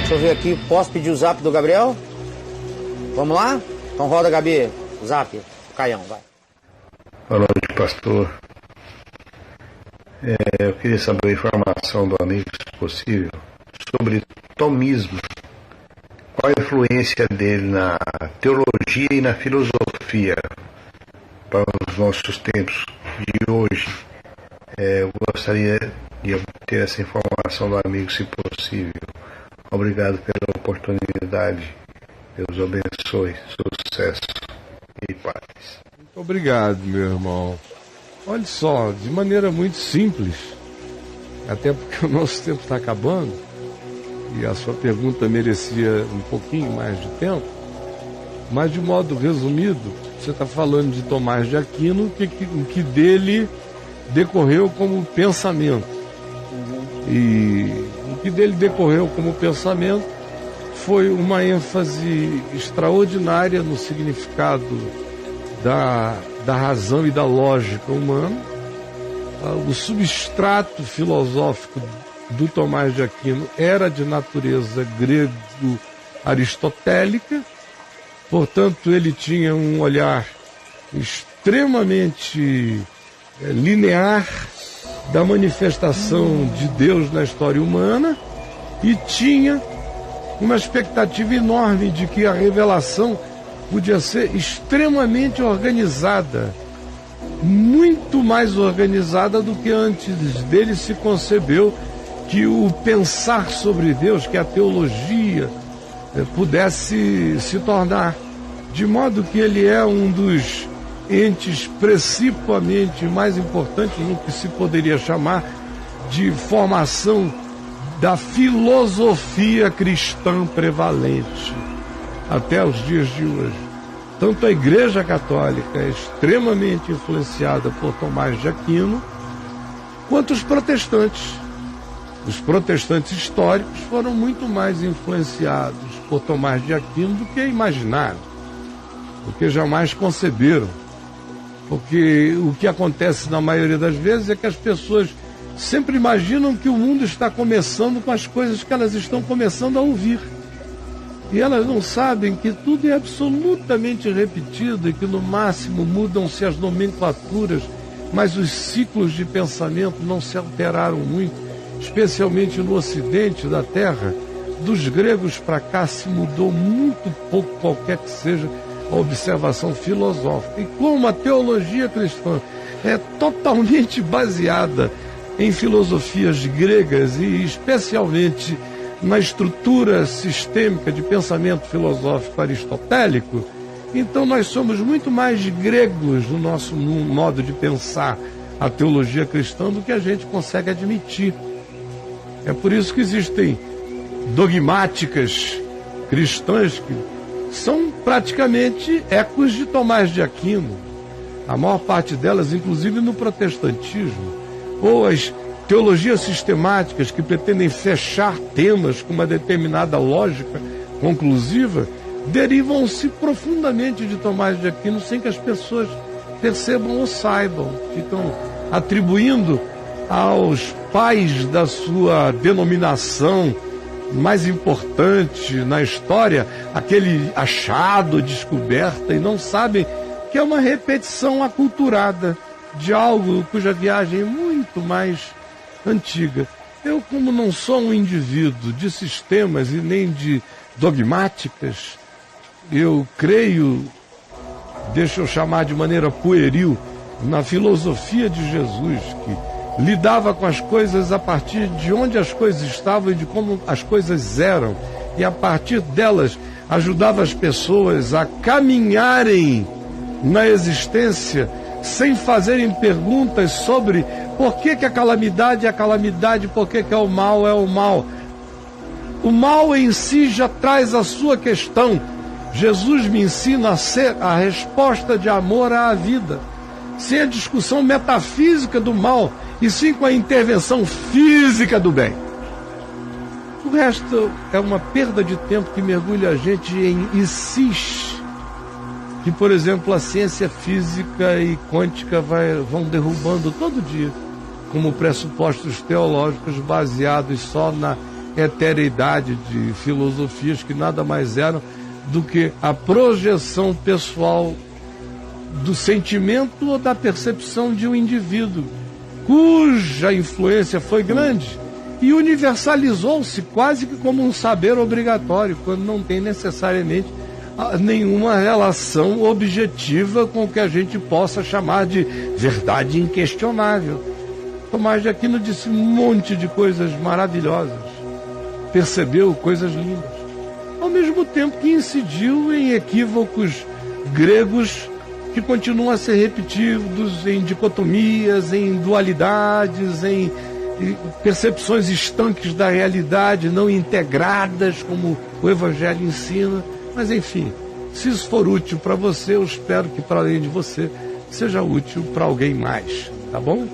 Deixa eu ver aqui, posso pedir o zap do Gabriel? Vamos lá? Então roda, Gabi, zap, Caião, vai. Boa noite, pastor. Eu queria saber a informação do amigo, se possível, sobre tomismo. Qual a influência dele na teologia e na filosofia para os nossos tempos de hoje? Eu gostaria de obter essa informação do amigo, se possível. Obrigado pela oportunidade. Deus abençoe. Sucesso e paz. Muito obrigado, meu irmão. Olha só, de maneira muito simples, até porque o nosso tempo está acabando, e a sua pergunta merecia um pouquinho mais de tempo, mas de modo resumido, você está falando de Tomás de Aquino, o que dele decorreu como pensamento. E o que dele decorreu como pensamento foi uma ênfase extraordinária no significado da razão e da lógica humana. O substrato filosófico do Tomás de Aquino era de natureza grego-aristotélica, portanto ele tinha um olhar extremamente linear da manifestação de Deus na história humana e tinha uma expectativa enorme de que a revelação podia ser extremamente organizada, muito mais organizada do que antes dele se concebeu que o pensar sobre Deus, que a teologia pudesse se tornar. De modo que ele é um dos entes principalmente mais importantes no que se poderia chamar de formação da filosofia cristã prevalente até os dias de hoje. Tanto a Igreja Católica é extremamente influenciada por Tomás de Aquino, quanto os protestantes. Os protestantes históricos foram muito mais influenciados por Tomás de Aquino do que imaginaram, do que jamais conceberam. Porque o que acontece na maioria das vezes é que as pessoas sempre imaginam que o mundo está começando com as coisas que elas estão começando a ouvir. E elas não sabem que tudo é absolutamente repetido e que no máximo mudam-se as nomenclaturas, mas os ciclos de pensamento não se alteraram muito, especialmente no ocidente da Terra. Dos gregos para cá se mudou muito pouco, qualquer que seja a observação filosófica. E como a teologia cristã é totalmente baseada em filosofias gregas e especialmente na estrutura sistêmica de pensamento filosófico aristotélico, então nós somos muito mais gregos no nosso modo de pensar a teologia cristã do que a gente consegue admitir. É por isso que existem dogmáticas cristãs que são praticamente ecos de Tomás de Aquino. A maior parte delas, inclusive no protestantismo, ou as teologias sistemáticas que pretendem fechar temas com uma determinada lógica conclusiva, derivam-se profundamente de Tomás de Aquino sem que as pessoas percebam ou saibam. Ficam atribuindo aos pais da sua denominação mais importante na história aquele achado, descoberta, e não sabem que é uma repetição aculturada de algo cuja viagem é muito mais antiga. Eu, como não sou um indivíduo de sistemas e nem de dogmáticas, eu creio, deixa eu chamar de maneira pueril, na filosofia de Jesus, que lidava com as coisas a partir de onde as coisas estavam e de como as coisas eram, e a partir delas ajudava as pessoas a caminharem na existência sem fazerem perguntas sobre por que a calamidade é a calamidade, por que é o mal é o mal. O mal em si já traz a sua questão. Jesus me ensina a ser a resposta de amor à vida, sem a discussão metafísica do mal, e sim com a intervenção física do bem. O resto é uma perda de tempo que mergulha a gente em ICs, que, por exemplo, a ciência física e quântica vão derrubando todo dia, como pressupostos teológicos baseados só na etereidade de filosofias que nada mais eram do que a projeção pessoal do sentimento ou da percepção de um indivíduo, cuja influência foi grande e universalizou-se quase que como um saber obrigatório, quando não tem necessariamente nenhuma relação objetiva com o que a gente possa chamar de verdade inquestionável. Tomás de Aquino disse um monte de coisas maravilhosas, percebeu coisas lindas, ao mesmo tempo que incidiu em equívocos gregos que continuam a ser repetidos em dicotomias, em dualidades, em percepções estanques da realidade, não integradas como o Evangelho ensina. Mas enfim, se isso for útil para você, eu espero que para além de você seja útil para alguém mais, tá bom?